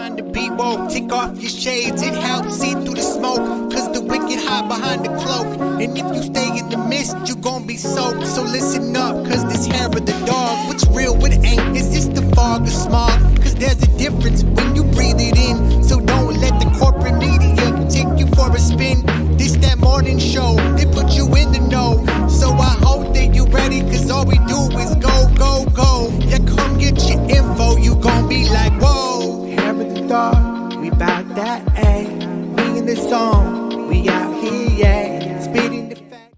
Time to be woke, take off your shades, it helps see through the smoke, cause the wicked hide behind the cloak, and if you stay in the mist, you gon' be soaked, so listen up, cause this hair of the dog, what's real, what ain't, is this the fog or smog, cause there's a difference when you breathe it in, so don't let the corporate media take you for a spin, this that morning show, they put you in the know, so I hope that you ready, cause all we do is go, go, go, yeah, come get your info, you gon' be like, whoa, hair of the dog, we bout that, ayy, we in the zone, we out here, yeah, spitting the facts.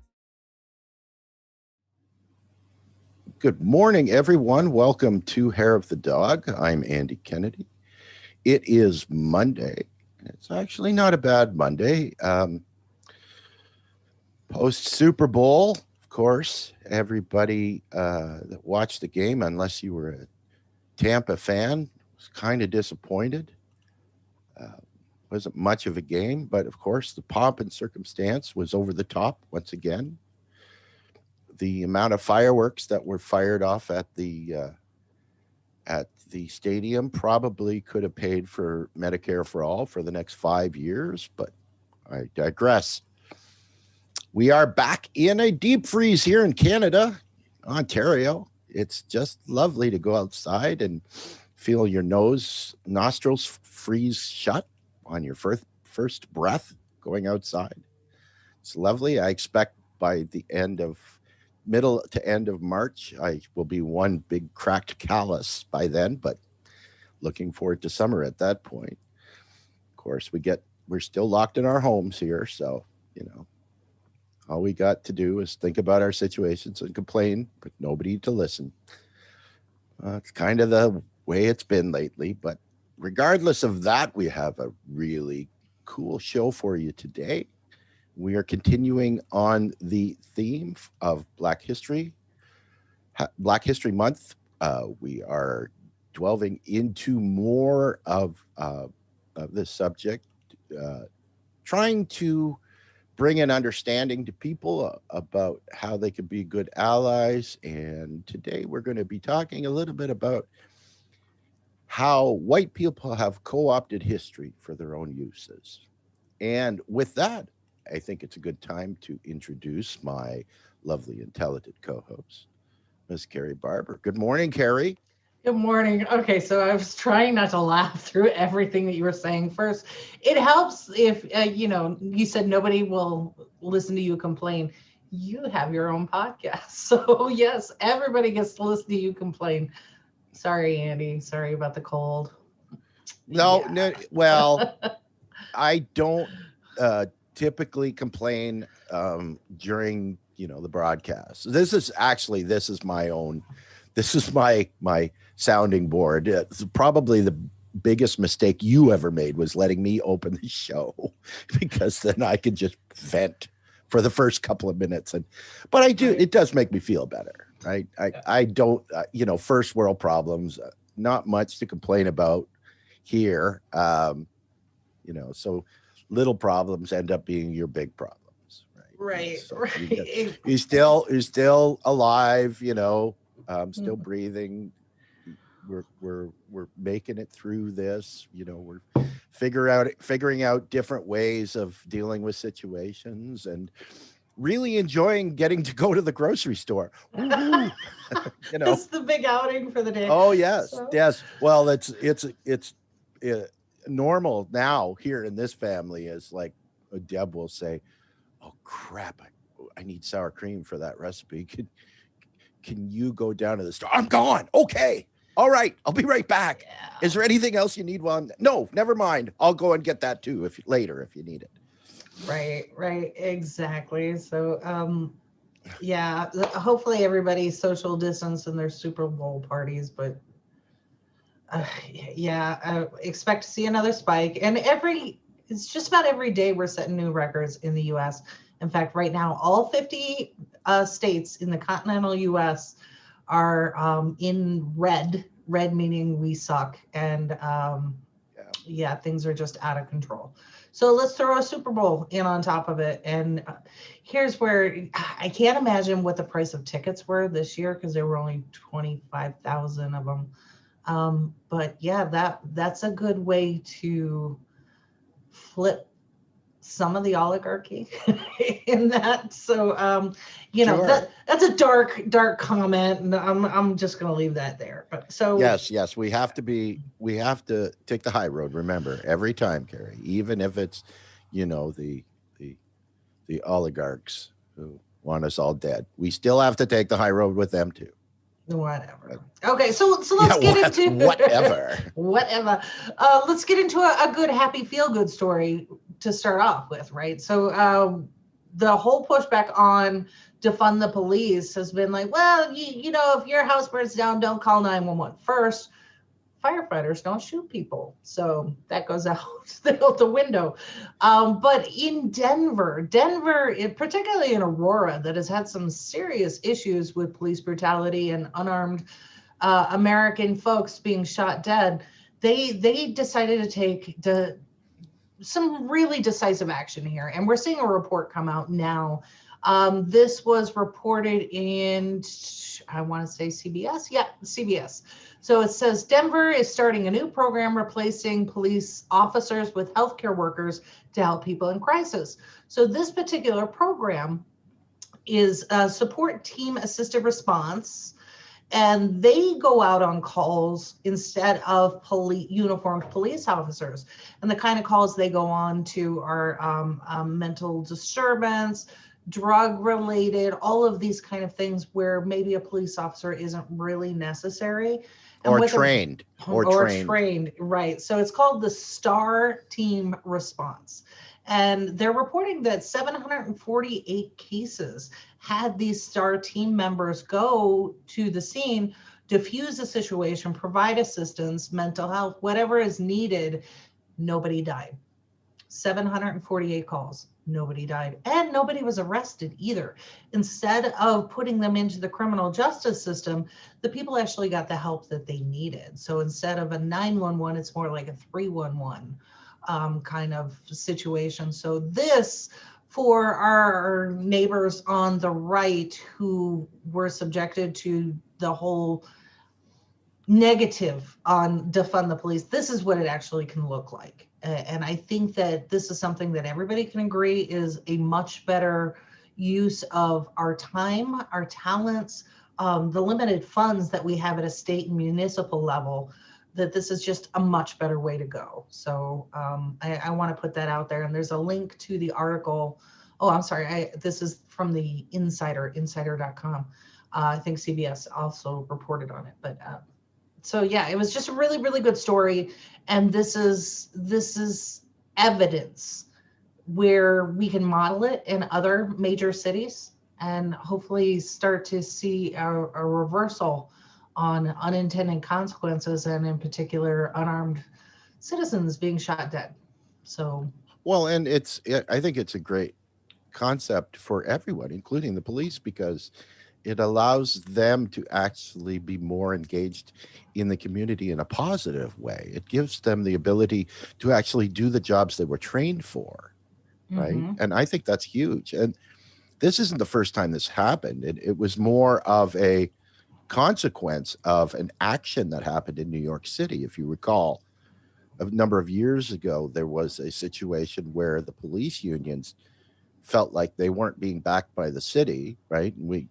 Good morning, everyone. Welcome to Hair of the Dog. I'm Andy Kennedy. It is Monday. It's actually not a bad Monday. Post Super Bowl, of course, everybody that watched the game, unless you were a Tampa fan, was kind of disappointed. Wasn't much of a game, but of course, the pomp and circumstance was over the top once again. The amount of fireworks that were fired off at the stadium probably could have paid for Medicare for all for the next 5 years, but I digress. We are back in a deep freeze here in Canada, Ontario. It's just lovely to go outside and feel your nostrils freeze shut on your first breath going outside. It's lovely. I expect by the middle to end of March, I will be one big cracked callus by then, but looking forward to summer at that point. Of course, we're still locked in our homes here, so, all we got to do is think about our situations and complain, but nobody to listen. It's kind of the way it's been lately, but regardless of that, we have a really cool show for you today. We are continuing on the theme of Black History Month. We are delving into more of this subject, trying to bring an understanding to people about how they can be good allies. And today we're going to be talking a little bit about how white people have co-opted history for their own uses. And with that, I think it's a good time to introduce my lovely and talented co-host, Ms. Kerri Barber. Good morning, Kerri. Good morning. Okay, so I was trying not to laugh through everything that you were saying first. It helps if, you said nobody will listen to you complain. You have your own podcast. So yes, everybody gets to listen to you complain. Sorry, Andy. Sorry about the cold. No, well, I don't typically complain during, the broadcast. This is my sounding board. It's probably the biggest mistake you ever made was letting me open the show, because then I could just vent for the first couple of minutes. But I do, it does make me feel better. Right. I don't, first world problems, not much to complain about here. So little problems end up being your big problems. Right. So right. He's still alive, still breathing. We're making it through this. We're figuring out different ways of dealing with situations and really enjoying getting to go to the grocery store. It's the big outing for the day. Oh yes, yes. Well, it's normal now here in this family. Is like Deb will say, "Oh crap, I need sour cream for that recipe. Can you go down to the store?" I'm gone. Okay. All right. I'll be right back. Yeah. Is there anything else you need? No, never mind. I'll go and get that too later if you need it. Right. Exactly. So, hopefully everybody's social distance in their Super Bowl parties, but I expect to see another spike. And it's just about every day we're setting new records in the U.S. In fact, right now, all 50 states in the continental U.S. are in red meaning we suck. And things are just out of control. So let's throw a Super Bowl in on top of it. And here's where I can't imagine what the price of tickets were this year, because there were only 25,000 of them. But yeah, that's a good way to flip some of the oligarchy in that. So, Sure. that's a dark comment, and I'm just going to leave that there. But so Yes, we have to take the high road. Remember, every time, Kerri, even if it's, the the oligarchs who want us all dead, we still have to take the high road with them too. whatever. Okay, so let's Yeah, get into whatever. whatever. Let's get into a good, happy, feel good story to start off with, right? So the whole pushback on defund the police has been like, well, if your house burns down, don't call 911 first. Firefighters don't shoot people, so that goes out the window. But in Denver, particularly in Aurora, that has had some serious issues with police brutality and unarmed American folks being shot dead, they decided to take some really decisive action here, and we're seeing a report come out now. This was reported in, I want to say CBS. Yeah, CBS. So it says Denver is starting a new program replacing police officers with healthcare workers to help people in crisis. So this particular program is support team assisted response, and they go out on calls instead of uniformed police officers. And the kind of calls they go on to are mental disturbance, drug related, all of these kind of things where maybe a police officer isn't really necessary. Or trained. Right. So it's called the STAR team response. And they're reporting that 748 cases had these STAR team members go to the scene, diffuse the situation, provide assistance, mental health, whatever is needed. Nobody died. 748 calls. Nobody died. And nobody was arrested either. Instead of putting them into the criminal justice system, the people actually got the help that they needed. So instead of a 911, it's more like a 311 kind of situation. So this, for our neighbors on the right who were subjected to the whole negative on defund the police, this is what it actually can look like. And I think that this is something that everybody can agree is a much better use of our time, our talents, the limited funds that we have at a state and municipal level, that this is just a much better way to go. So I want to put that out there. And there's a link to the article. Oh, I'm sorry. This is from the insider.com. I think CBS also reported on it. But so yeah, it was just a really, really good story. And this is evidence where we can model it in other major cities and hopefully start to see a reversal on unintended consequences, and in particular, unarmed citizens being shot dead. So, well, and I think it's a great concept for everyone, including the police, because it allows them to actually be more engaged in the community in a positive way. It gives them the ability to actually do the jobs they were trained for, right? mm-hmm. And I think that's huge. And this isn't the first time this happened. It was more of a consequence of an action that happened in New York City. If you recall, a number of years ago, there was a situation where the police unions felt like they weren't being backed by the city, right? And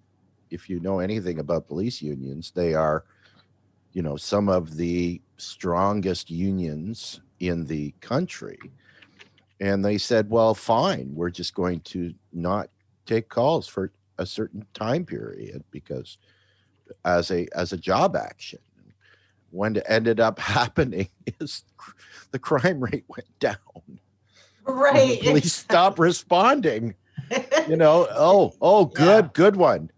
if you know anything about police unions, they are, some of the strongest unions in the country. And they said, well, fine, we're just going to not take calls for a certain time period because as a job action. When it ended up happening is the crime rate went down. Right. The police stopped responding. Good one.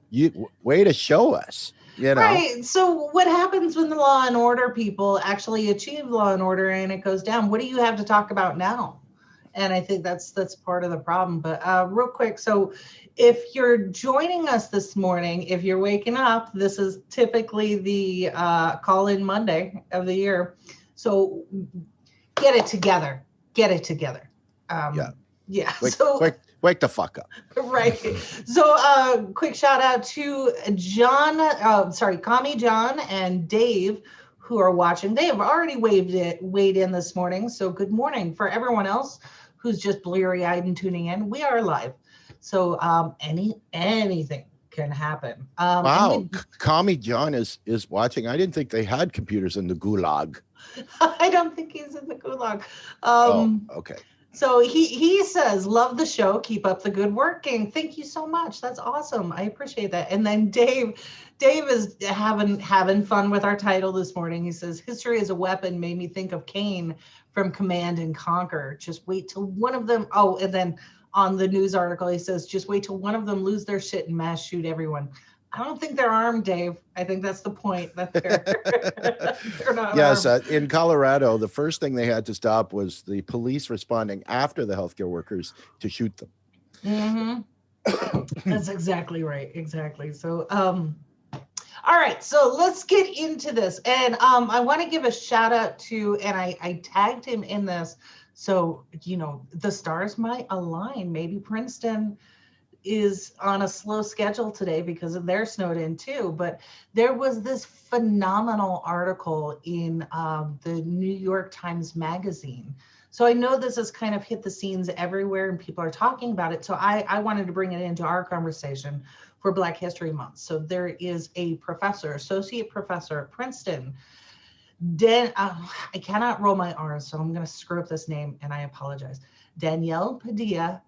Way to show us. Right. So what happens when the law and order people actually achieve law and order and it goes down? What do you have to talk about now? And I think that's part of the problem. But real quick, so if you're joining us this morning, if you're waking up, this is typically the call-in Monday of the year. So get it together. Yeah. Wake the fuck up. Right. So quick shout out to Kami, John, and Dave, who are watching. They have already weighed in this morning. So good morning. For everyone else who's just bleary-eyed and tuning in, we are live. So anything can happen. Wow, Commie John is watching. I didn't think they had computers in the gulag. I don't think he's in the gulag. Okay. So he says, love the show. Keep up the good work, gang. Thank you so much. That's awesome. I appreciate that. And then Dave is having fun with our title this morning. He says, history as a weapon made me think of Cain from Command and Conquer. Just wait till one of them. Oh, and then on the news article, he says, just wait till one of them lose their shit and mass shoot everyone. I don't think they're armed, Dave. I think that's the point, that they're not yes, armed. In Colorado, the first thing they had to stop was the police responding after the healthcare workers to shoot them. Mm-hmm. That's exactly right. Exactly. So, all right. So let's get into this. And I want to give a shout out to, and I tagged him in this. So, the stars might align. Maybe Princeton is on a slow schedule today because they're snowed in too. But there was this phenomenal article in the New York Times Magazine. So I know this has kind of hit the scenes everywhere and people are talking about it. So I wanted to bring it into our conversation for Black History Month. So there is a professor, associate professor at Princeton. I cannot roll my R's, so I'm going to screw up this name and I apologize. Danielle Padilla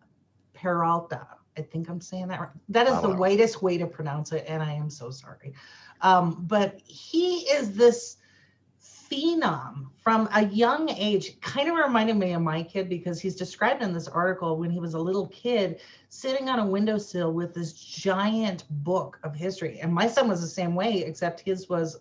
Peralta. I think I'm saying that right. That is the whitest way to pronounce it, and I am so sorry. But he is this phenom from a young age. Kind of reminded me of my kid because he's described in this article when he was a little kid sitting on a windowsill with this giant book of history. And my son was the same way, except his was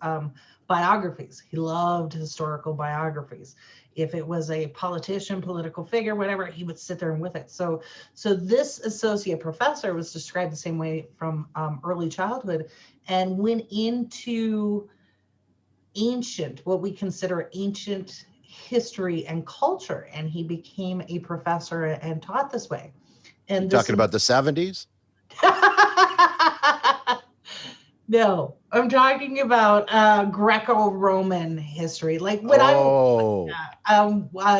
biographies. He loved historical biographies. If it was a politician, political figure, whatever, he would sit there and with it. So this associate professor was described the same way from early childhood and went into what we consider ancient history and culture. And he became a professor and taught this way. And you're talking about the 70s? No, I'm talking about Greco-Roman history. Like when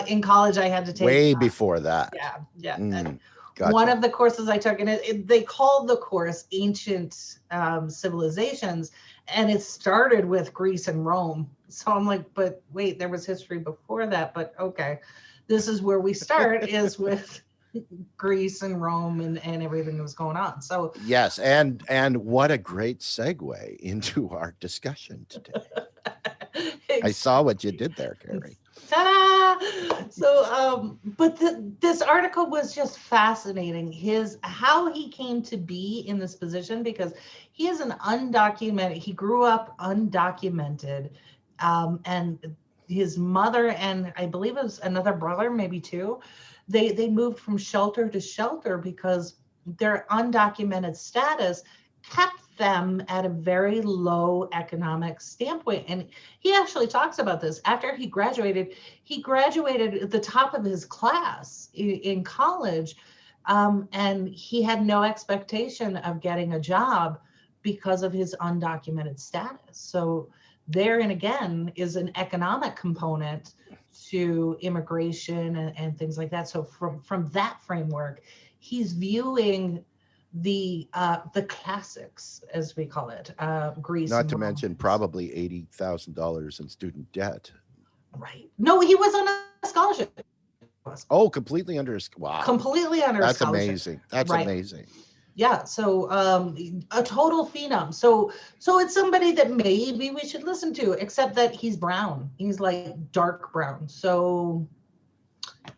in college, I had to take way before that. Yeah. Gotcha. One of the courses I took, and they called the course Ancient Civilizations, and it started with Greece and Rome. So I'm like, but wait, there was history before that. But okay, this is where we start is with Greece and Rome and everything that was going on. So yes, and what a great segue into our discussion today. I saw what you did there, Kerri. Ta-da! So, but this article was just fascinating. How he came to be in this position, because he is an undocumented. He grew up undocumented, and his mother and I believe it was another brother, maybe two. They moved from shelter to shelter because their undocumented status kept them at a very low economic standpoint. And he actually talks about this. After he graduated at the top of his class in college, and he had no expectation of getting a job because of his undocumented status. So therein again is an economic component to immigration and things like that. So from that framework, he's viewing the classics, as we call it, Greece. Not to mention probably $80,000 in student debt. Right. No, he was on a scholarship. Oh, completely under. Wow. Completely under. That's scholarship. Amazing. That's right. Amazing. Yeah. So a total phenom. So it's somebody that maybe we should listen to, except that he's brown. He's like dark brown. So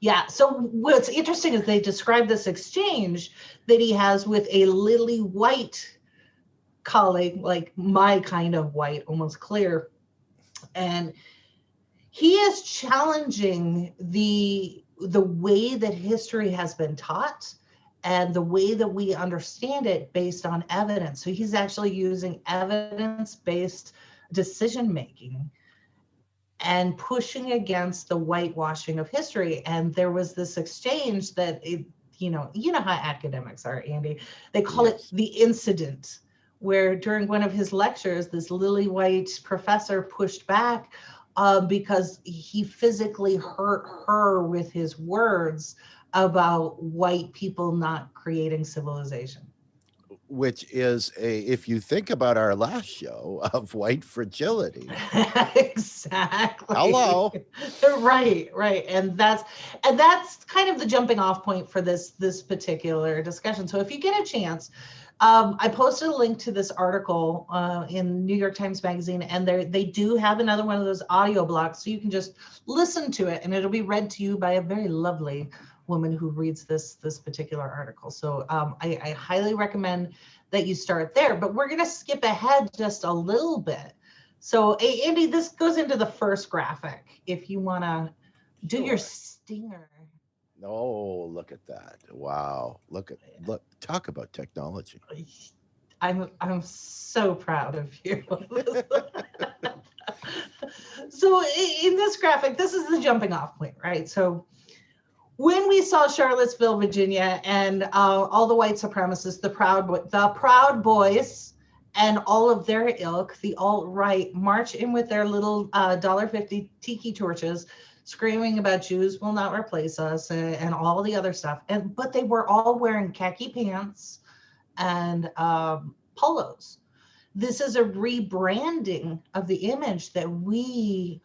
yeah. So what's interesting is they describe this exchange that he has with a lily white colleague, like my kind of white, almost clear. And he is challenging the way that history has been taught and the way that we understand it based on evidence. So he's actually using evidence-based decision-making and pushing against the whitewashing of history. And there was this exchange that, you know how academics are, Andy. They call it the incident, where during one of his lectures, this lily white professor pushed back because he physically hurt her with his words about white people not creating civilization. Which is if you think about our last show of white fragility. Exactly. Hello. Right. And that's kind of the jumping off point for this particular discussion. So if you get a chance, I posted a link to this article in New York Times Magazine, and they do have another one of those audio blocks, so you can just listen to it, and it'll be read to you by a very lovely woman who reads this particular article. So I highly recommend that you start there, but we're going to skip ahead just a little bit. So Andy, this goes into the first graphic if you want to do your stinger. Oh, look at that. Wow. Look, talk about technology. I'm so proud of you. So in this graphic, this is the jumping off point, right? So when we saw Charlottesville, Virginia, and all the white supremacists, the Proud Boys, and all of their ilk, the alt-right, march in with their little $1.50 tiki torches, screaming about Jews will not replace us and all the other stuff. But they were all wearing khaki pants and polos. This is a rebranding of the image that we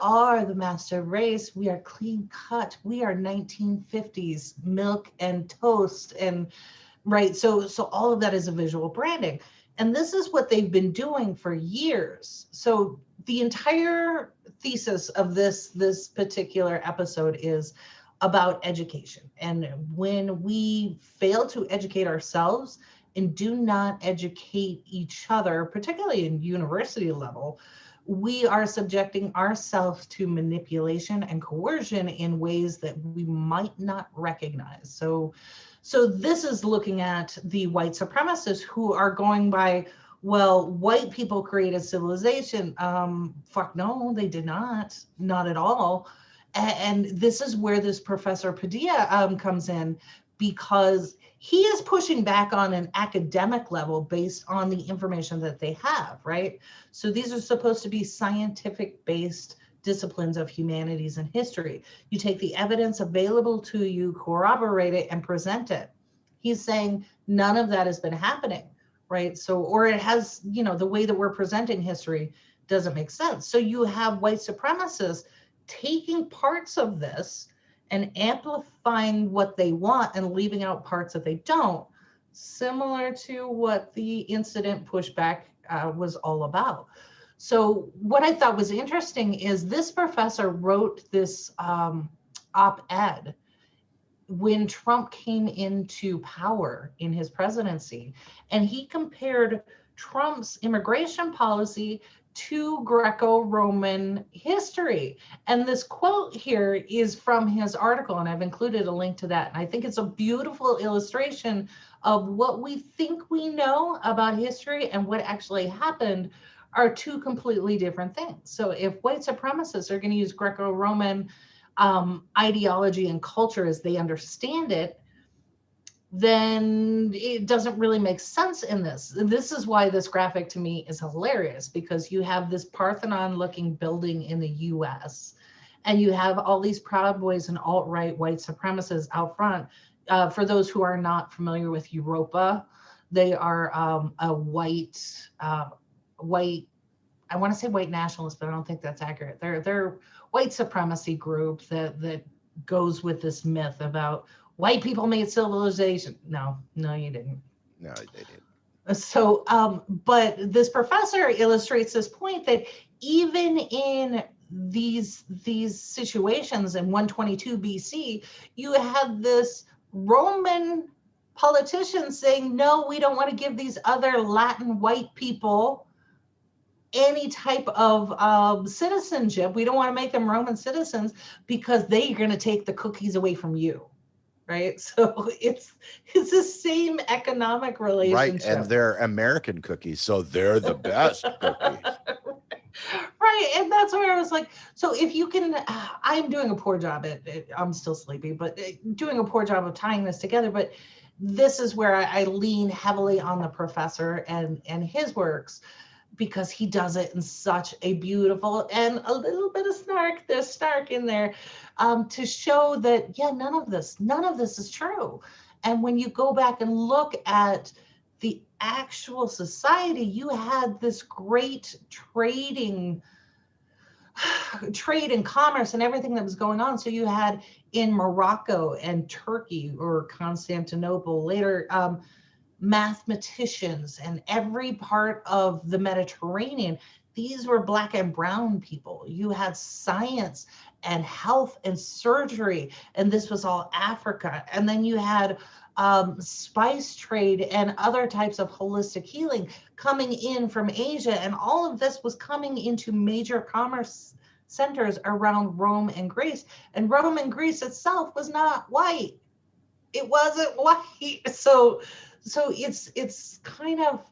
are the master race. We are clean cut. We are 1950s milk and toast, and right. So all of that is a visual branding. And this is what they've been doing for years. So the entire thesis of this particular episode is about education. And when we fail to educate ourselves and do not educate each other, particularly in university level, we are subjecting ourselves to manipulation and coercion in ways that we might not recognize. So this is looking at the white supremacists who are going by, well, white people created civilization. Fuck no, they did not at all. And this is where this Professor Padilla comes in, because he is pushing back on an academic level based on the information that they have, right? So these are supposed to be scientific-based disciplines of humanities and history. You take the evidence available to you, corroborate it, and present it. He's saying none of that has been happening, right? So, or it has, the way that we're presenting history doesn't make sense. So you have white supremacists taking parts of this and amplifying what they want and leaving out parts that they don't, similar to what the incident pushback was all about. So what I thought was interesting is this professor wrote this op-ed when Trump came into power in his presidency, and he compared Trump's immigration policy to Greco-Roman history. And this quote here is from his article, and I've included a link to that. And I think it's a beautiful illustration of what we think we know about history and what actually happened are two completely different things. So if white supremacists are going to use Greco-Roman ideology and culture as they understand it, then it doesn't really make sense in this. This is why this graphic to me is hilarious, because you have this Parthenon-looking building in the US, and you have all these Proud Boys and alt-right white supremacists out front. For those who are not familiar with Europa, they are a white, I want to say white nationalist, but I don't think that's accurate. They're white supremacy group that goes with this myth about white people made civilization. No, you didn't. No, they didn't. So, but this professor illustrates this point that even in these situations in 122 BC, you had this Roman politician saying, no, we don't want to give these other Latin white people any type of citizenship. We don't want to make them Roman citizens because they're going to take the cookies away from you. Right. So it's the same economic relationship. Right. And they're American cookies, so they're the best cookies. Right. And that's where I was like, so if you can, I'm doing a poor job at I'm still sleepy, but doing a poor job of tying this together. But this is where I lean heavily on the professor and his works, because he does it in such a beautiful and a little bit of snark, there's snark in there, to show that, yeah, none of this is true. And when you go back and look at the actual society, you had this great trade and commerce and everything that was going on. So you had in Morocco and Turkey, or Constantinople later, mathematicians, and every part of the Mediterranean, these were Black and brown people. You had science and health and surgery, and this was all Africa. And then you had spice trade and other types of holistic healing coming in from Asia. And all of this was coming into major commerce centers around Rome and Greece. And Rome and Greece itself was not white. It wasn't white. So it's kind of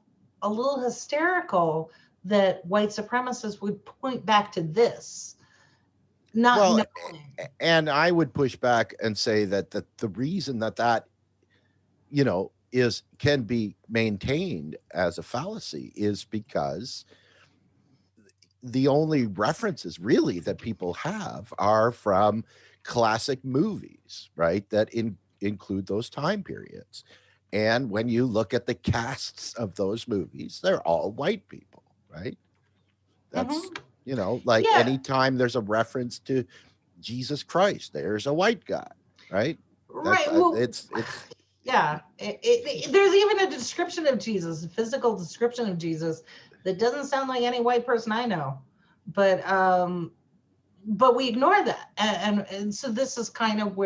a little hysterical that white supremacists would point back to this. Not knowing. And I would push back and say that the reason that can be maintained as a fallacy is because the only references really that people have are from classic movies, right? That include those time periods. And when you look at the casts of those movies, they're all white people, right? That's, anytime there's a reference to Jesus Christ, there's a white guy, right? Right. Yeah. There's even a description of Jesus, a physical description of Jesus, that doesn't sound like any white person I know. But we ignore that. And so this is kind of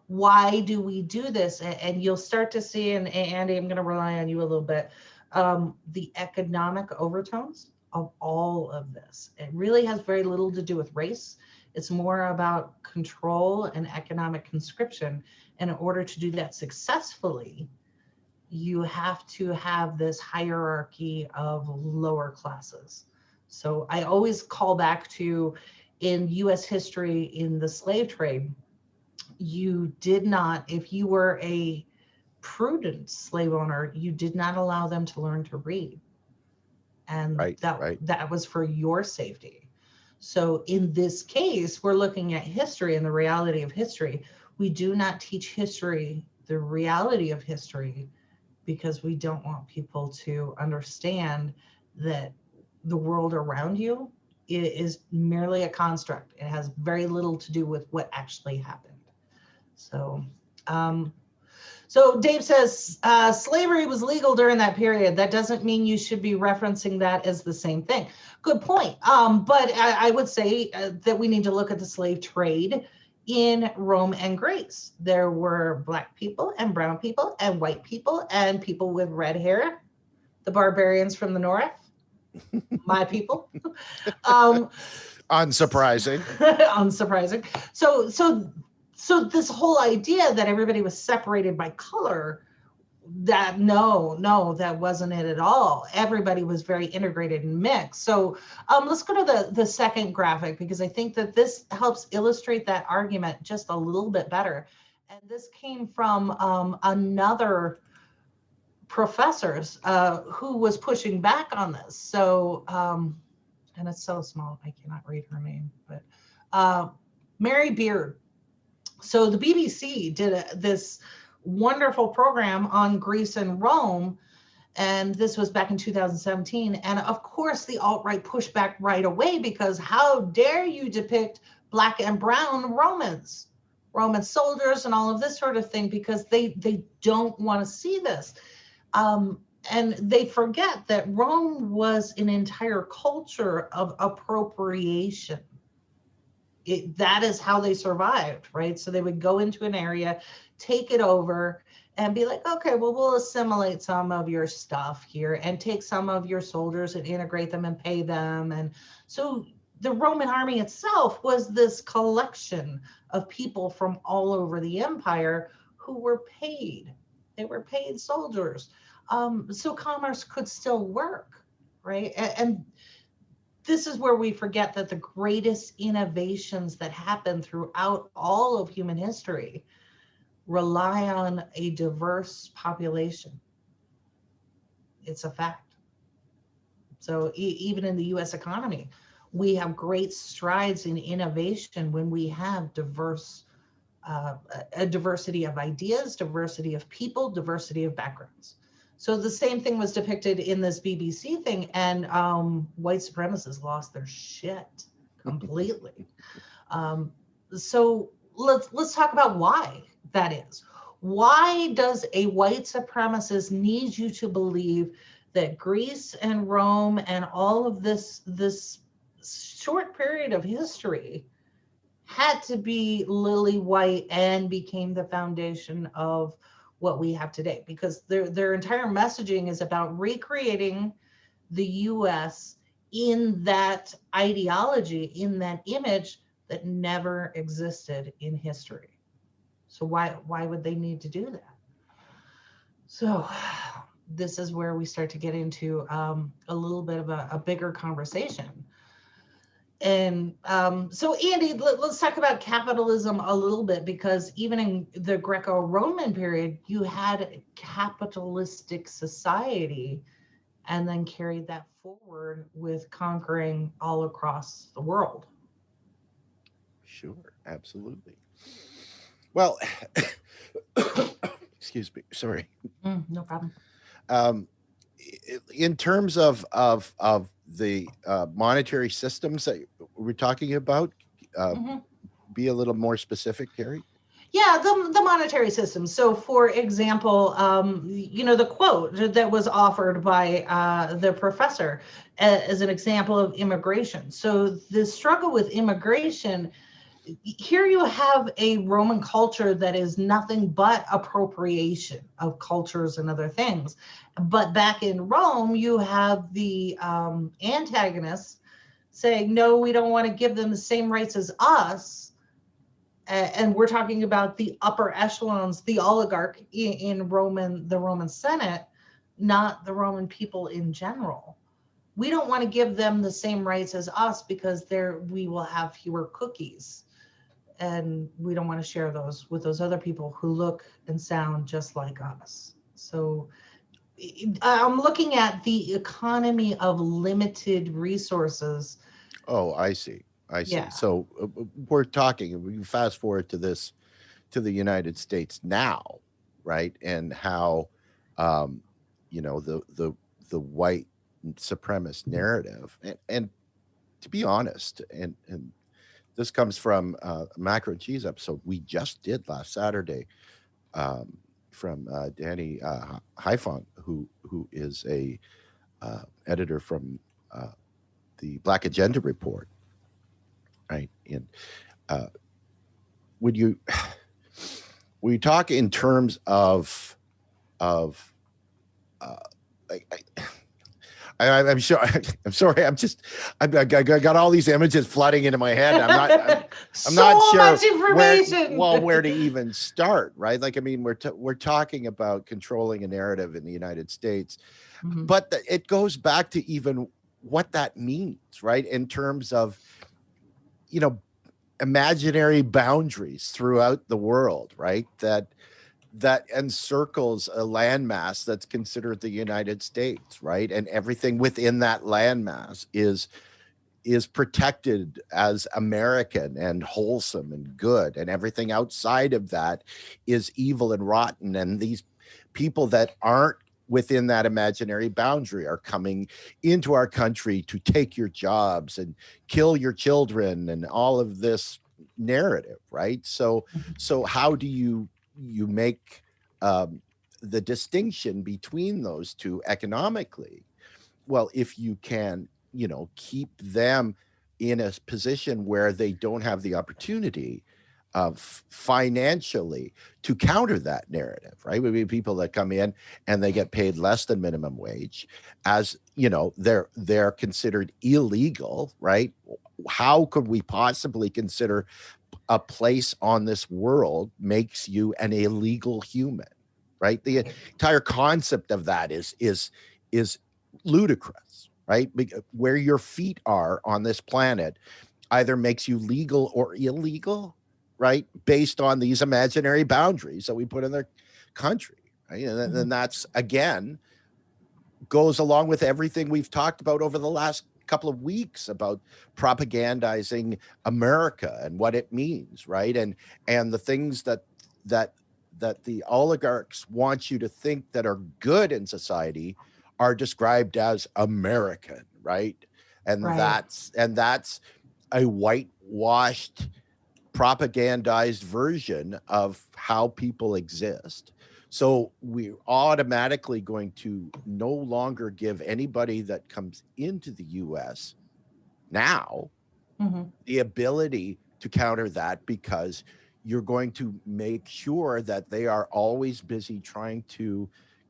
why do we do this? And you'll start to see, and Andy, I'm going to rely on you a little bit, the economic overtones of all of this. It really has very little to do with race. It's more about control and economic conscription. And in order to do that successfully, you have to have this hierarchy of lower classes. So I always call back to, in US history, in the slave trade, you did not, if you were a prudent slave owner, you did not allow them to learn to read. And that was for your safety. So in this case, we're looking at history and the reality of history. We do not teach history, the reality of history, because we don't want people to understand that the world around you is merely a construct. It has very little to do with what actually happened. So, so Dave says, slavery was legal during that period. That doesn't mean you should be referencing that as the same thing. Good point. But I would say that we need to look at the slave trade in Rome and Greece. There were Black people and brown people and white people and people with red hair, the barbarians from the north, my people. Unsurprising. Unsurprising. So this whole idea that everybody was separated by color, that that wasn't it at all. Everybody was very integrated and mixed. So let's go to the second graphic, because I think that this helps illustrate that argument just a little bit better. And this came from another professor who was pushing back on this. So, and it's so small, I cannot read her name, but Mary Beard. So the BBC did this wonderful program on Greece and Rome, and this was back in 2017. And of course, the alt-right pushed back right away, because how dare you depict Black and brown Roman soldiers and all of this sort of thing, because they don't want to see this. And they forget that Rome was an entire culture of appropriation. That is how they survived, right? So they would go into an area, take it over, and be like, okay, well, we'll assimilate some of your stuff here and take some of your soldiers and integrate them and pay them. And so the Roman army itself was this collection of people from all over the empire who were paid. They were paid soldiers. So commerce could still work, right? And this is where we forget that the greatest innovations that happened throughout all of human history rely on a diverse population. It's a fact. So even in the US economy, we have great strides in innovation when we have a diversity of ideas, diversity of people, diversity of backgrounds. So the same thing was depicted in this BBC thing, and white supremacists lost their shit completely. So let's talk about why that is. Why does a white supremacist need you to believe that Greece and Rome and all of this short period of history had to be lily white and became the foundation of what we have today? Because their entire messaging is about recreating the US in that ideology, in that image that never existed in history. So why would they need to do that? So this is where we start to get into a little bit of a bigger conversation. And so, Andy, let's talk about capitalism a little bit, because even in the Greco-Roman period, you had a capitalistic society, and then carried that forward with conquering all across the world. Sure, absolutely. Well, excuse me, sorry. No problem. In terms of the monetary systems that we're talking about, be a little more specific, Kerri. Yeah, the monetary system. So, for example, the quote that was offered by the professor as an example of immigration. So, the struggle with immigration, here you have a Roman culture that is nothing but appropriation of cultures and other things. But back in Rome, you have the antagonists saying, no, we don't want to give them the same rights as us. And we're talking about the upper echelons, the oligarch in the Roman Senate, not the Roman people in general. We don't want to give them the same rights as us because we will have fewer cookies. And we don't want to share those with those other people who look and sound just like us. So I'm looking at the economy of limited resources. Oh, I see. Yeah. So we're talking, we fast forward to the United States now, right? And how, the white supremacist narrative, and to be honest, and this comes from a Macro and Cheese episode we just did last Saturday, from Danny Haifon, who is a editor from the Black Agenda Report, right? And when you talk in terms of I'm sure. I'm sorry. I got all these images flooding into my head. I'm not sure much information. where to even start, right? Like, I mean, we're talking about controlling a narrative in the United States, but it goes back to even what that means, right? In terms of, imaginary boundaries throughout the world, right? That encircles a landmass that's considered the United States, right? And everything within that landmass is protected as American and wholesome and good, and everything outside of that is evil and rotten. And these people that aren't within that imaginary boundary are coming into our country to take your jobs and kill your children and all of this narrative, right? So how do you make the distinction between those two economically? Well, if you can, keep them in a position where they don't have the opportunity financially to counter that narrative, right? Would be people that come in and they get paid less than minimum wage, as they're considered illegal, right? How could we possibly consider a place on this world makes you an illegal human, right? The entire concept of that is ludicrous, right? Where your feet are on this planet either makes you legal or illegal, right, based on these imaginary boundaries that we put in their country, right? And then that's, again, goes along with everything we've talked about over the last couple of weeks about propagandizing America and what it means, right? And the things that the oligarchs want you to think that are good in society are described as American, right? And Right. that's a whitewashed, propagandized version of how people exist. So we're automatically going to no longer give anybody that comes into the US now Hmm. the ability to counter that, because you're going to make sure that they are always busy trying to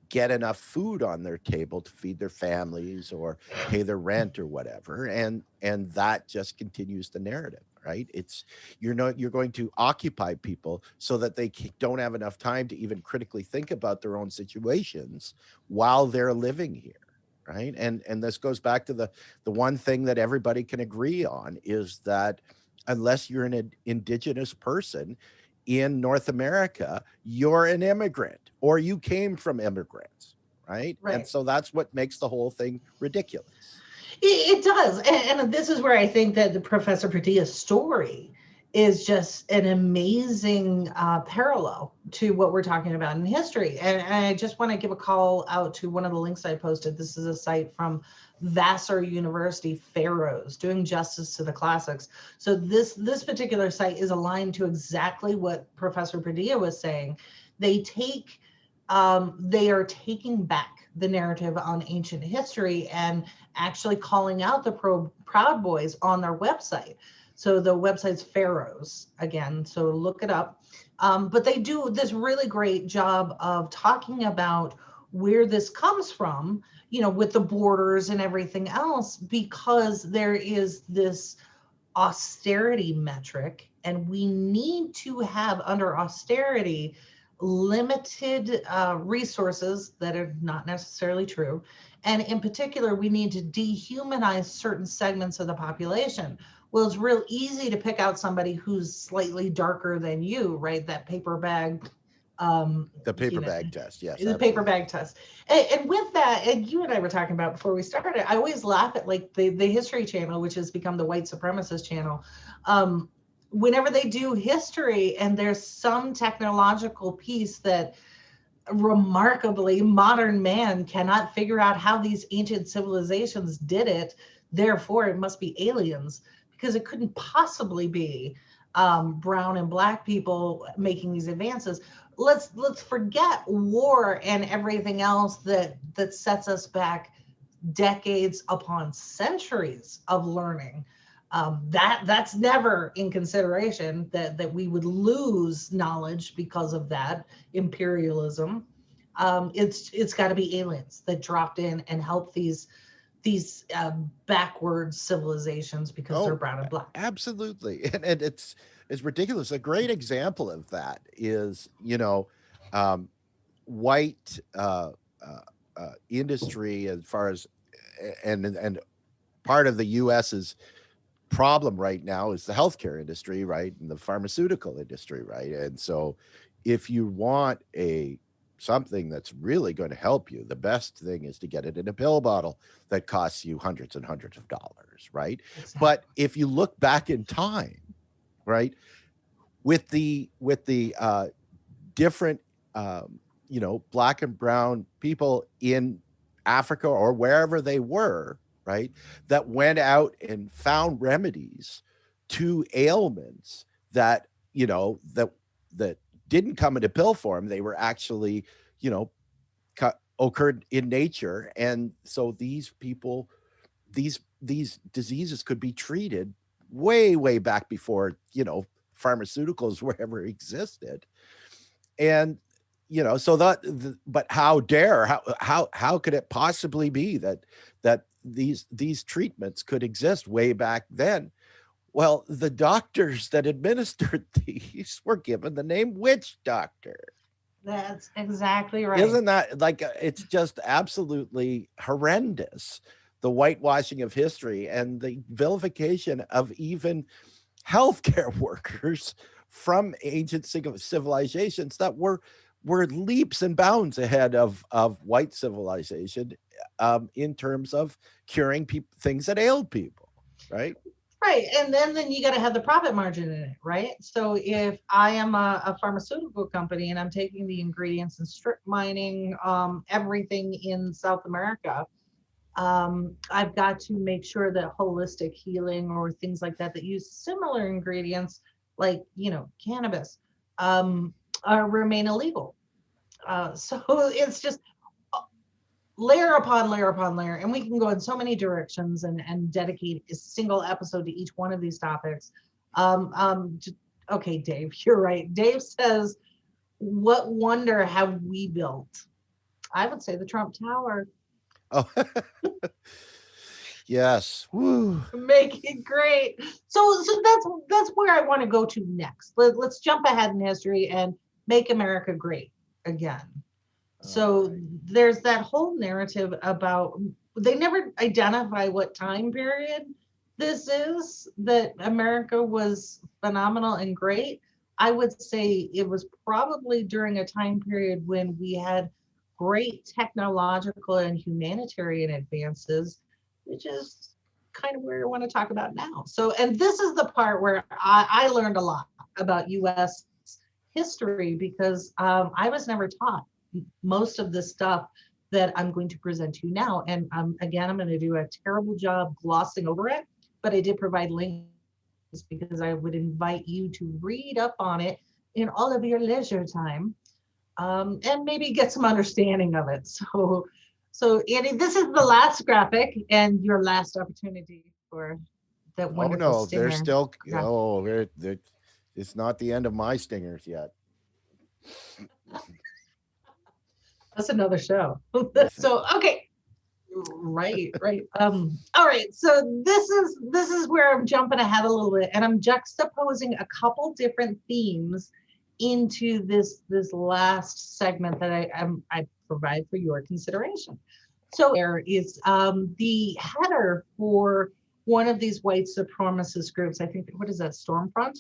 get enough food on their table to feed their families or pay their rent or whatever, and that just continues the narrative, right? It's you're going to occupy people so that they don't have enough time to even critically think about their own situations while they're living here, right? And this goes back to the one thing that everybody can agree on is that unless you're an indigenous person in North America, you're an immigrant or you came from immigrants, right? And Right. so that's what makes the whole thing ridiculous. It does. And this is where I think that the Professor Padilla's story is just an amazing parallel to what we're talking about in history. And I just want to give a call out to one of the links I posted. This is a site from Vassar University, Pharos, doing justice to the classics. So this particular site is aligned to exactly what Professor Padilla was saying. They are taking back the narrative on ancient history and actually calling out the Proud Boys on their website. So the website's Pharos again, so look it up. But they do this really great job of talking about where this comes from, with the borders and everything else, because there is this austerity metric, and we need to have under austerity limited resources that are not necessarily true. And in particular, we need to dehumanize certain segments of the population. Well, it's real easy to pick out somebody who's slightly darker than you, right? That paper bag. The paper You know, bag test, yes, the paper absolutely. bag test. And with that, and you and I were talking about before we started, I always laugh at like the History Channel, which has become the white supremacist channel. Whenever they do history and there's some technological piece that remarkably modern man cannot figure out how these ancient civilizations did it, therefore it must be aliens, because it couldn't possibly be brown and black people making these advances. Let's forget war and everything else that sets us back decades upon centuries of learning. That's never in consideration, that we would lose knowledge because of that imperialism. It's got to be aliens that dropped in and helped these backward civilizations because they're Oh, brown and black. absolutely. And it's ridiculous. A great example of that is, um, white industry, as far as and part of the US's problem right now is the healthcare industry, right? And the pharmaceutical industry, right? And so if you want something that's really going to help you, the best thing is to get it in a pill bottle that costs you hundreds and hundreds of dollars, right? Exactly. But if you look back in time, right, with the different black and brown people in Africa or wherever they were, right, that went out and found remedies to ailments that that didn't come in a pill form. They were actually occurred in nature, and so these people, these diseases could be treated way back before pharmaceuticals were ever existed. And so but how could it possibly be that these treatments could exist way back then? Well, the doctors that administered these were given the name witch doctor. That's exactly right. Isn't that like, it's just absolutely horrendous, the whitewashing of history and the vilification of even healthcare workers from ancient civilizations that were leaps and bounds ahead of white civilization in terms of curing things that ailed people, right? Right. And then you got to have the profit margin in it, right? So if I am a pharmaceutical company and I'm taking the ingredients and strip mining everything in South America, I've got to make sure that holistic healing or things like that use similar ingredients, like, cannabis, remain illegal. So it's just layer upon layer upon layer, and we can go in so many directions and dedicate a single episode to each one of these topics. Okay, Dave, you're right. Dave says, what wonder have we built? I would say the Trump Tower. Oh, yes. Woo. Make it great. So that's where I want to go to next. Let's jump ahead in history and make America great again. So there's that whole narrative about, they never identify what time period this is, that America was phenomenal and great. I would say it was probably during a time period when we had great technological and humanitarian advances, which is kind of where I want to talk about now. So, and this is the part where I learned a lot about US history, because I was never taught most of the stuff that I'm going to present to you now. And again, I'm going to do a terrible job glossing over it, but I did provide links because I would invite you to read up on it in all of your leisure time, and maybe get some understanding of it. So Andy, this is the last graphic and your last opportunity for that wonderful Oh no, stinger. they're still. Yeah. Oh, it's not the end of my stingers yet. That's another show. So okay, right. All right, so this is where I'm jumping ahead a little bit, and I'm juxtaposing a couple different themes into this last segment that I provide for your consideration. So there is the header for one of these white supremacist groups. I think, what is that, Stormfront?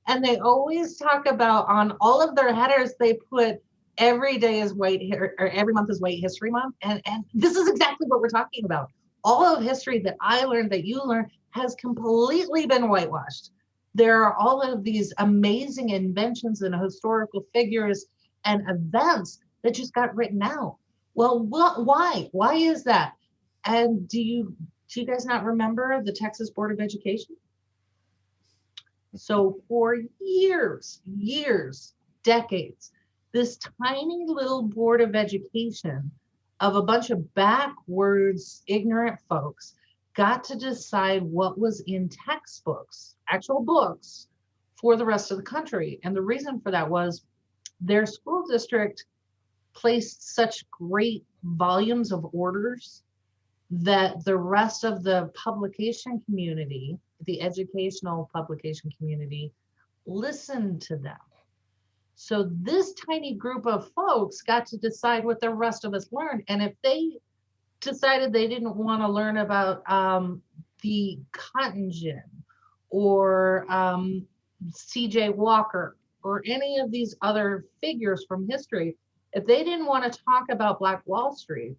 And they always talk about, on all of their headers, they put every day is or every month is White History Month. And this is exactly what we're talking about. All of history that I learned, that you learned, has completely been whitewashed. There are all of these amazing inventions and historical figures and events that just got written out. Well, why? Why is that? And do you guys not remember the Texas Board of Education? So for years, decades, this tiny little Board of Education of a bunch of backwards, ignorant folks got to decide what was in textbooks, actual books, for the rest of the country. And the reason for that was their school district placed such great volumes of orders that the rest of the publication community, the educational publication community, listened to them. So this tiny group of folks got to decide what the rest of us learned. And if they decided they didn't want to learn about the cotton gin or C.J. Walker or any of these other figures from history, if they didn't want to talk about Black Wall Street,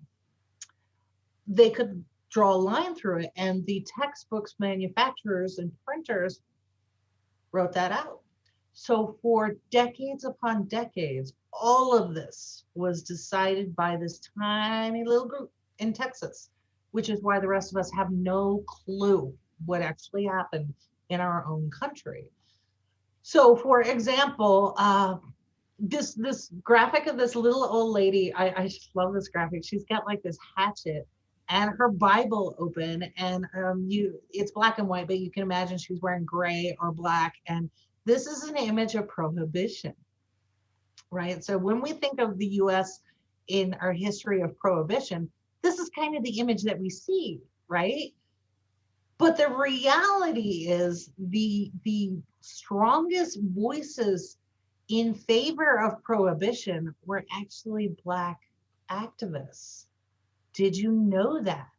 they could draw a line through it. And the textbooks manufacturers and printers wrote that out. So for decades upon decades, all of this was decided by this tiny little group in Texas, which is why the rest of us have no clue what actually happened in our own country. So for example, this graphic of this little old lady, I just love this graphic. She's got like this hatchet and her Bible open, and it's black and white, but you can imagine she's wearing gray or black. And this is an image of prohibition, right? So when we think of the US in our history of prohibition, this is kind of the image that we see, right? But the reality is the strongest voices in favor of prohibition were actually Black activists. Did you know that?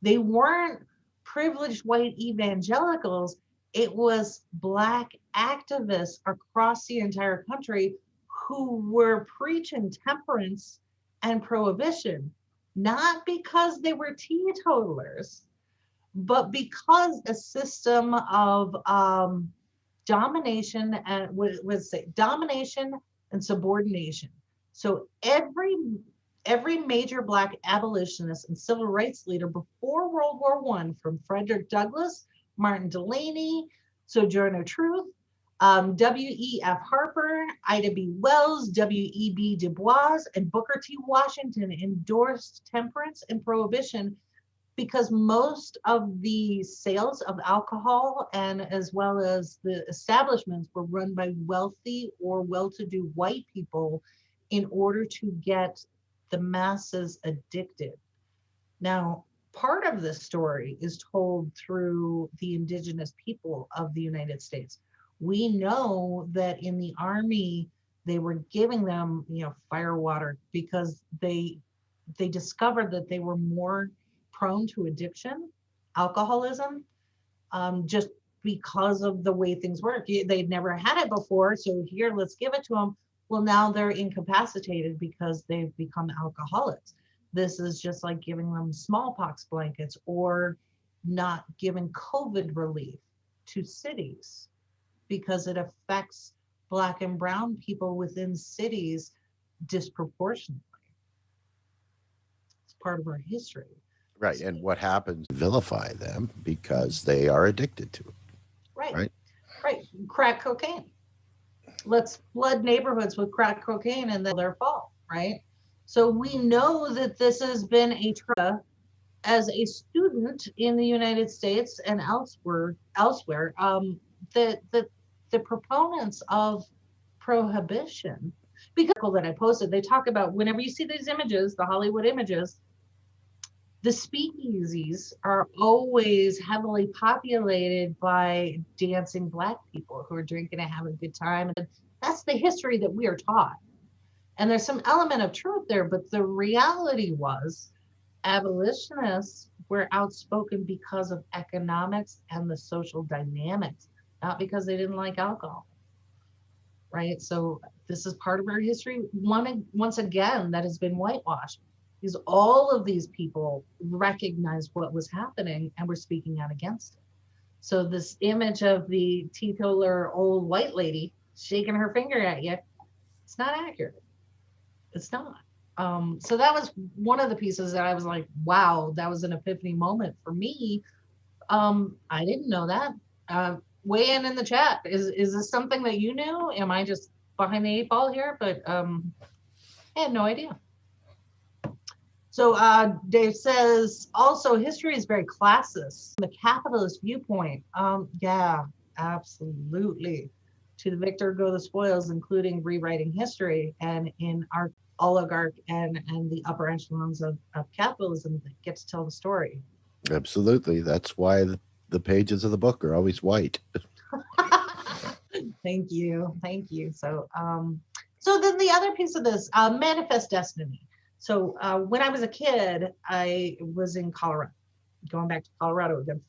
They weren't privileged white evangelicals. It was Black activists across the entire country who were preaching temperance and prohibition, not because they were teetotalers, but because a system of domination and domination and subordination. So every major Black abolitionist and civil rights leader before World War I, from Frederick Douglass, Martin Delany, Sojourner Truth, W.E.F. Harper, Ida B. Wells, W.E.B. Du Bois, and Booker T. Washington endorsed temperance and prohibition because most of the sales of alcohol and as well as the establishments were run by wealthy or well-to-do white people in order to get the masses addicted. Now, part of this story is told through the indigenous people of the United States. We know that in the Army, they were giving them, fire water because they discovered that they were more prone to addiction, alcoholism, just because of the way things work. They'd never had it before, so here, let's give it to them. Well, now they're incapacitated because they've become alcoholics. This is just like giving them smallpox blankets or not giving COVID relief to cities because it affects Black and brown people within cities disproportionately. It's part of our history. Right. And what happens? Vilify them because they are addicted to it. Right. Crack cocaine. Let's flood neighborhoods with crack cocaine and then their fault, right? So we know that this has been a trend as a student in the United States and elsewhere, that the proponents of prohibition, because that I posted, they talk about whenever you see these images, the Hollywood images, the speakeasies are always heavily populated by dancing Black people who are drinking and having a good time. And that's the history that we are taught. And there's some element of truth there, but the reality was abolitionists were outspoken because of economics and the social dynamics, not because they didn't like alcohol, right? So this is part of our history, once again, that has been whitewashed. Because all of these people recognized what was happening and were speaking out against it. So this image of the teetotaler old white lady shaking her finger at you, it's not accurate. It's not. So that was one of the pieces that I was like, wow, that was an epiphany moment for me. I didn't know that. Weigh in the chat. Is this something that you knew? Am I just behind the eight ball here? But I had no idea. So Dave says, also, history is very classist. The capitalist viewpoint, yeah, absolutely. To the victor go the spoils, including rewriting history, and in our oligarch and the upper echelons of capitalism that get to tell the story. Absolutely. That's why the pages of the book are always white. Thank you. So, so then the other piece of this, manifest destiny. So when I was a kid, I was in Colorado, going back to Colorado again.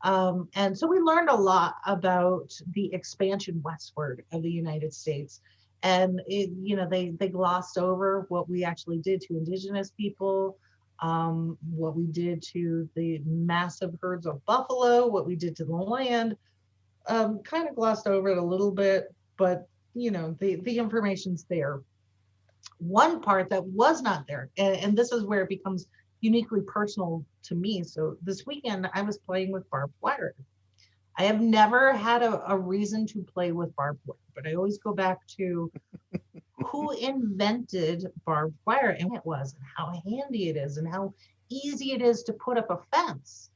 And so we learned a lot about the expansion westward of the United States. And they glossed over what we actually did to indigenous people, what we did to the massive herds of buffalo, what we did to the land, kind of glossed over it a little bit, but the information's there. One part that was not there, and this is where it becomes uniquely personal to me. So this weekend I was playing with barbed wire. I have never had a reason to play with barbed wire, but I always go back to who invented barbed wire and it was, and how handy it is, and how easy it is to put up a fence.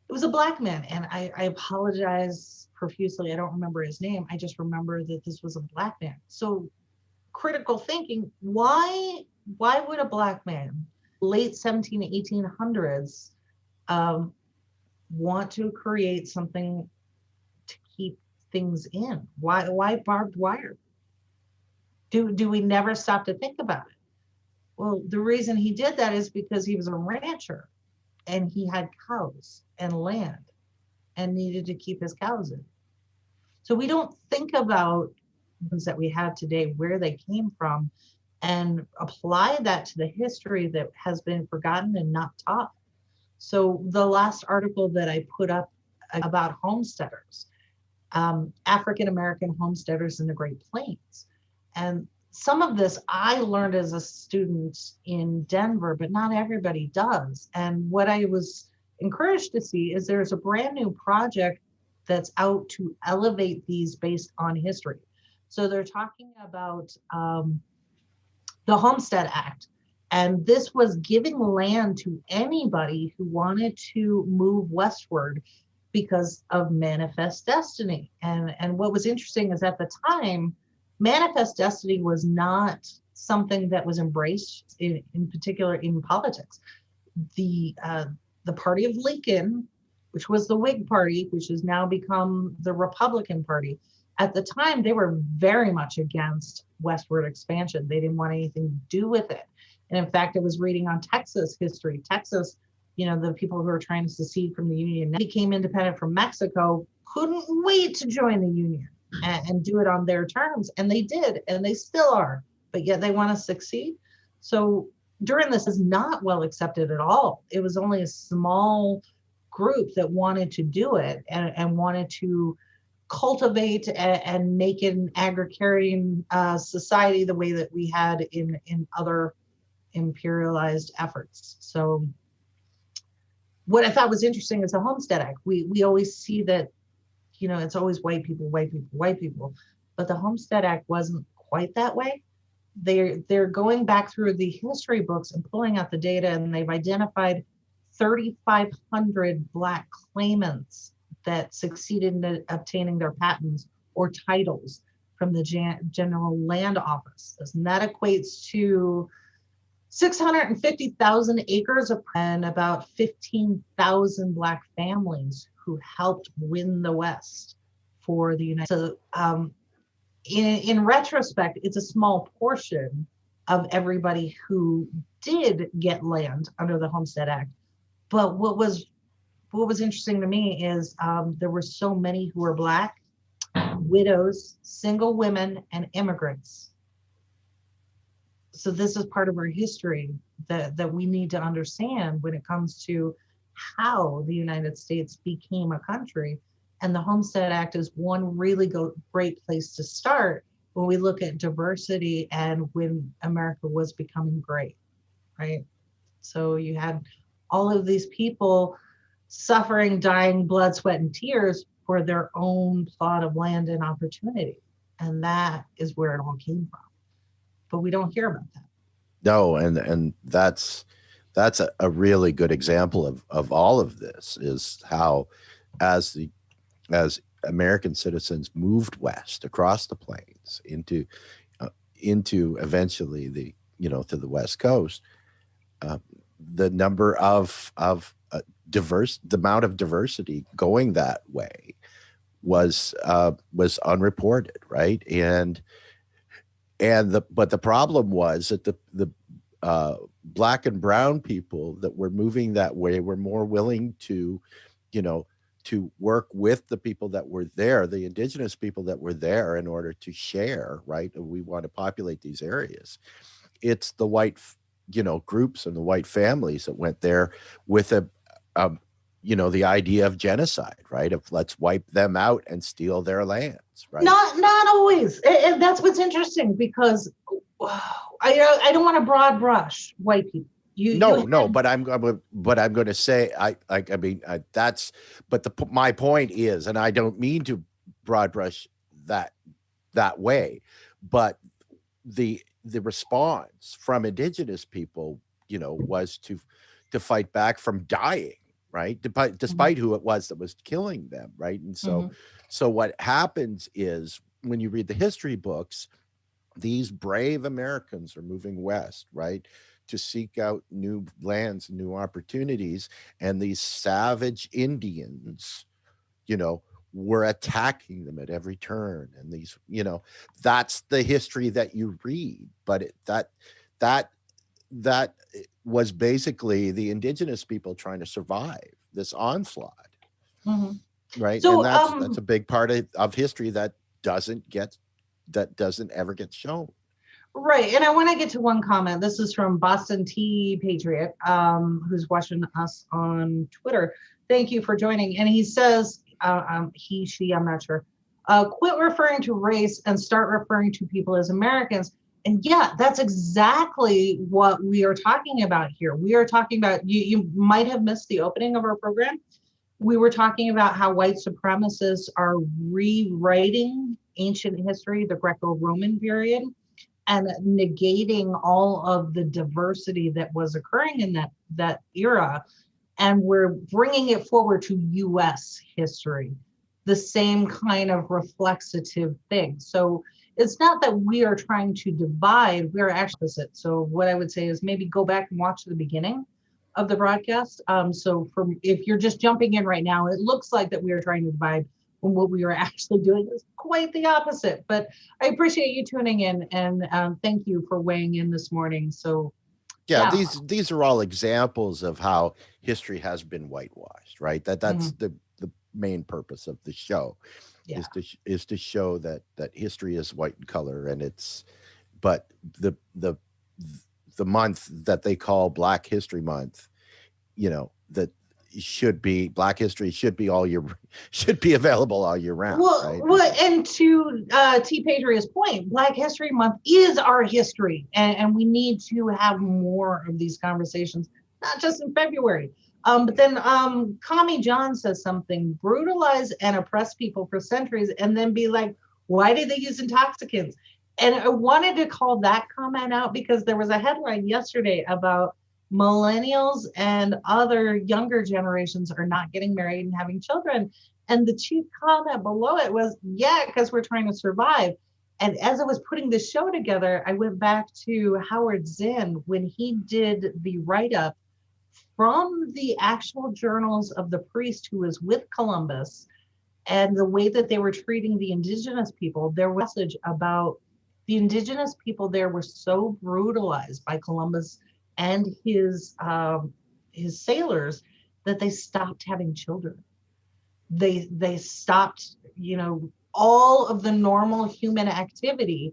It was a Black man, and I apologize profusely. I don't remember his name. I just remember that this was a Black man. So critical thinking, why would a Black man, late 1800s, want to create something to keep things in? Why barbed wire? Do we never stop to think about it? Well, the reason he did that is because he was a rancher and he had cows and land. and needed to keep his cows in. So we don't think about things that we have today, where they came from, and apply that to the history that has been forgotten and not taught. So the last article that I put up about homesteaders, African-American homesteaders in the Great Plains. And some of this I learned as a student in Denver, but not everybody does. And what I was encouraged to see is there's a brand new project that's out to elevate these based on history. So they're talking about the Homestead Act. And this was giving land to anybody who wanted to move westward because of manifest destiny. And what was interesting is at the time, manifest destiny was not something that was embraced in particular in politics. The party of Lincoln, which was the Whig Party, which has now become the Republican Party, at the time, they were very much against westward expansion. They didn't want anything to do with it. And in fact, I was reading on Texas history. Texas, the people who were trying to secede from the Union, became independent from Mexico, couldn't wait to join the Union and do it on their terms. And they did, and they still are, but yet they want to succeed. So during this is not well accepted at all. It was only a small group that wanted to do it and wanted to cultivate and make an agrarian society the way that we had in other imperialized efforts. So what I thought was interesting is the Homestead Act. We always see that, it's always white people, white people, white people, but the Homestead Act wasn't quite that way. They're going back through the history books and pulling out the data, and they've identified 3,500 Black claimants that succeeded in obtaining their patents or titles from the General Land Office. And that equates to 650,000 acres and about 15,000 Black families who helped win the West for the United States. So in retrospect, it's a small portion of everybody who did get land under the Homestead Act. But what was interesting to me is there were so many who were Black, widows, single women, and immigrants. So this is part of our history that we need to understand when it comes to how the United States became a country. And the Homestead Act is one really great place to start when we look at diversity and when America was becoming great, right? So you had all of these people suffering, dying, blood, sweat, and tears for their own plot of land and opportunity. And that is where it all came from. But we don't hear about that. No, and that's a really good example of all of this, is how as American citizens moved west across the plains into eventually to the West Coast, the number of the amount of diversity going that way was unreported, right? But the problem was that the Black and brown people that were moving that way were more willing to work with the people that were there, the indigenous people that were there, in order to share, right? We want to populate these areas. It's the white, groups and the white families that went there with the idea of genocide, right? Of let's wipe them out and steal their lands, right? Not always. And that's what's interesting, because I don't want to broad brush white people. But I'm going to say my point is, and I don't mean to broad brush that way, but the response from indigenous people, was to fight back from dying, right? Despite who it was that was killing them, right? And so what happens is, when you read the history books, these brave Americans are moving west, right, to seek out new lands, new opportunities, and these savage Indians, were attacking them at every turn. And these, that's the history that you read. But that was basically the indigenous people trying to survive this onslaught. Mm-hmm. Right. So, And that's a big part of history that doesn't ever get shown. right. And I want to get to one comment. This is from Boston Tea Patriot, who's watching us on Twitter. Thank you for joining. And he says, he, she, I'm not sure, quit referring to race and start referring to people as Americans. And yeah, that's exactly what we are talking about here. We are talking about, you might have missed the opening of our program. We were talking about how white supremacists are rewriting ancient history, the Greco-Roman period, and negating all of the diversity that was occurring in that era. And we're bringing it forward to US history, the same kind of reflexive thing. So it's not that we are trying to divide, we're actually opposite. So what I would say is maybe go back and watch the beginning of the broadcast. So if you're just jumping in right now, it looks like that we are trying to divide, when what we are actually doing is quite the opposite. But I appreciate you tuning in, and thank you for weighing in this morning. So yeah, these are all examples of how history has been whitewashed, right? That's the main purpose of the show, is to show that history is white in color, and but the month that they call Black History Month, that Black history should be available all year round. Well, right? And to T. Patria's point, Black History Month is our history, and we need to have more of these conversations, not just in February. But then Kami John says something: brutalize and oppress people for centuries, and then be like, why did they use intoxicants? And I wanted to call that comment out because there was a headline yesterday about millennials and other younger generations are not getting married and having children. And the chief comment below it was, yeah, because we're trying to survive. And as I was putting this show together, I went back to Howard Zinn when he did the write-up from the actual journals of the priest who was with Columbus and the way that they were treating the indigenous people. Their message about the indigenous people there were so brutalized by Columbus and his sailors that they stopped having children. They stopped, all of the normal human activity,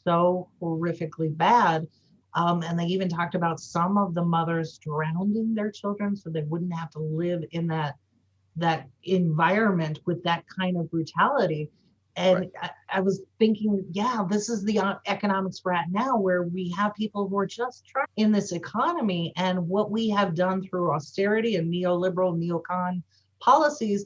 so horrifically bad. And they even talked about some of the mothers drowning their children so they wouldn't have to live in that environment with that kind of brutality. And right. I was thinking, yeah, this is the economics we're at now, where we have people who are just trying in this economy, and what we have done through austerity and neoliberal, neocon policies,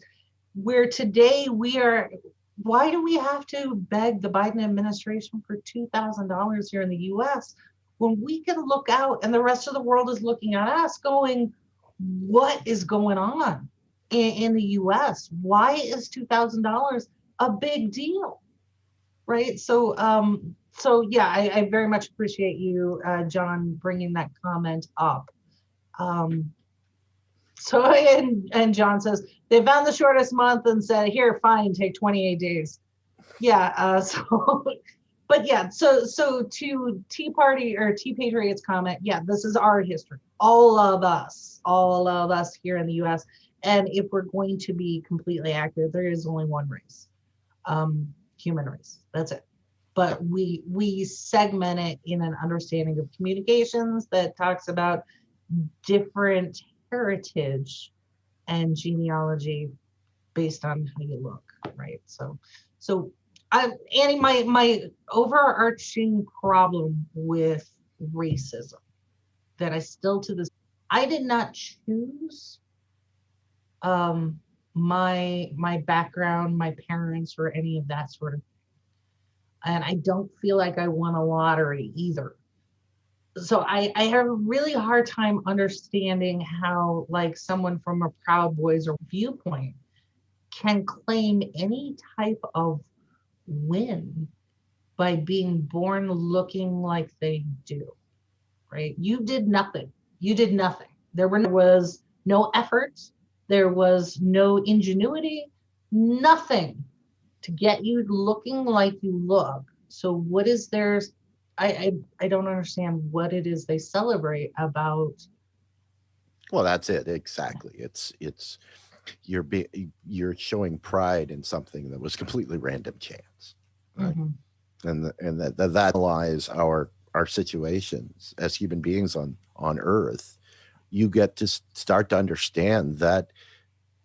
where today why do we have to beg the Biden administration for $2,000 here in the US when we can look out and the rest of the world is looking at us going, what is going on in the US? Why is $2,000 a big deal, right? So yeah, I very much appreciate you, John, bringing that comment up. And John says they found the shortest month and said, here, fine, take 28 days. Yeah. But yeah, so to Tea Party or Tea Patriots comment, yeah, this is our history. All of us here in the US. And if we're going to be completely accurate, there is only one race. Human race. That's it. But we segment it in an understanding of communications that talks about different heritage and genealogy based on how you look, right? So Annie, my overarching problem with racism that I still to this, I did not choose my background, my parents, or any of that sort of thing. And I don't feel like I won a lottery either. So I have a really hard time understanding how, like, someone from a Proud Boys or viewpoint can claim any type of win by being born looking like they do, right? You did nothing. There was no effort. There was no ingenuity, nothing to get you looking like you look. So what is theirs? I don't understand what it is they celebrate about. Well, that's it. Exactly. It's you're showing pride in something that was completely random chance, right? And that lies our situations as human beings on Earth. You get to start to understand that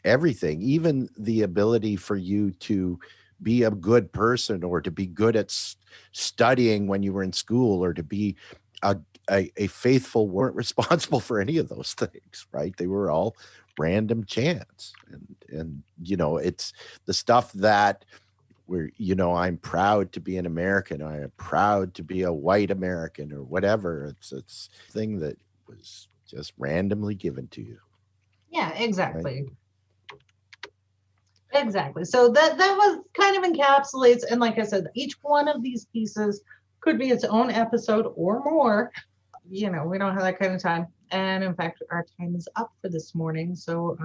everything, even the ability for you to be a good person or to be good at studying when you were in school or to be a faithful, weren't responsible for any of those things, right? They were all random chance. And you know, it's the stuff that where, you know, I'm proud to be an American, I am proud to be a white American or whatever. It's a thing that was just randomly given to you. Yeah, exactly. Right? Exactly. So that was kind of encapsulates, and like I said, each one of these pieces could be its own episode or more. You know, we don't have that kind of time. And in fact, our time is up for this morning. So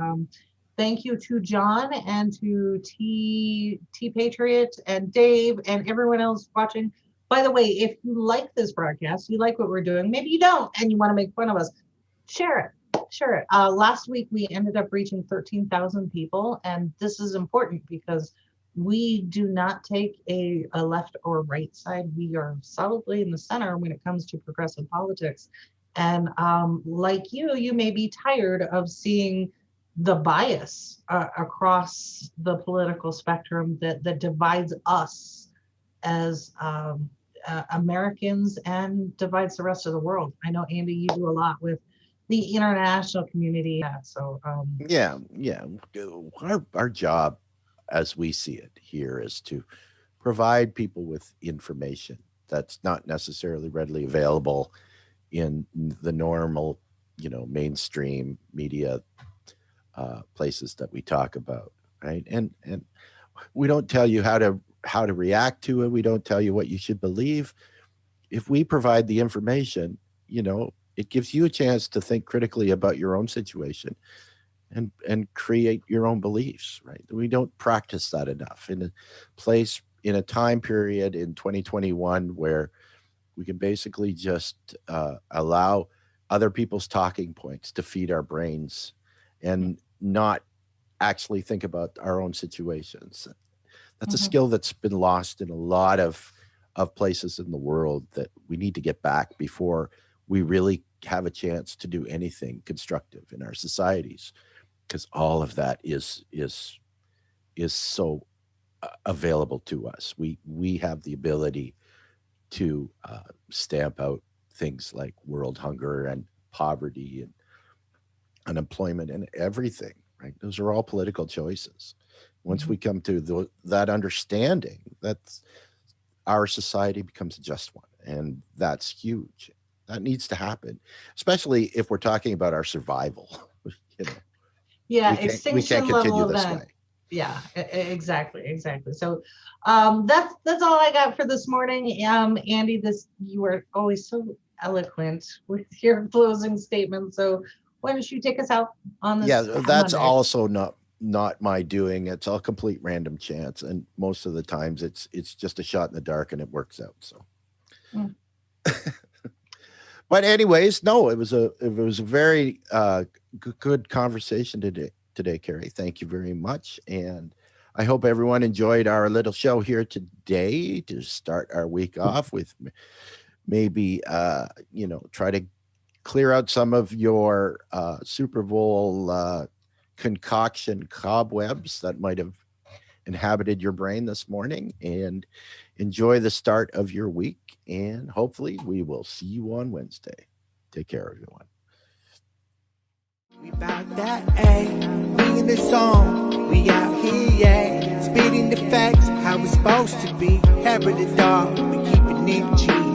thank you to John and to T Patriot and Dave and everyone else watching. By the way, if you like this broadcast, you like what we're doing, maybe you don't, and you want to make fun of us, share it. Sure. Last week, we ended up reaching 13,000 people. And this is important because we do not take a left or right side. We are solidly in the center when it comes to progressive politics. And like you may be tired of seeing the bias across the political spectrum that divides us as Americans and divides the rest of the world. I know, Andy, you do a lot with the international community. So yeah. Our job, as we see it here, is to provide people with information that's not necessarily readily available in the normal, you know, mainstream media places that we talk about, right? And we don't tell you how to react to it. We don't tell you what you should believe. If we provide the information, you know, it gives you a chance to think critically about your own situation and create your own beliefs, right? We don't practice that enough in a place, in a time period in 2021 where we can basically just allow other people's talking points to feed our brains and not actually think about our own situations. That's a skill that's been lost in a lot of places in the world that we need to get back before we really have a chance to do anything constructive in our societies, because all of that is so available to us. We have the ability to stamp out things like world hunger and poverty and unemployment and everything, right? Those are all political choices. Once we come to that understanding, that's our society becomes a just one, and that's huge. That needs to happen, especially if we're talking about our survival. You know, yeah, we can't continue this event. way. Yeah, exactly. So that's all I got for this morning. Andy, you are always so eloquent with your closing statement. So why don't you take us out on this? Yeah, that's Monday? also not my doing. It's all complete random chance, and most of the times it's just a shot in the dark, and it works out. So. But anyways, no, it was a very good conversation today, Kerri. Thank you very much, and I hope everyone enjoyed our little show here today to start our week off with. Maybe you know, try to clear out some of your Super Bowl concoction cobwebs that might have inhabited your brain this morning, and enjoy the start of your week. And hopefully we will see you on Wednesday. Take care, everyone. We bout that, ayy. We in the zone. We out here, yeah. Spitting the facts, how it's supposed to be. Hair of the dog, we keeping it G.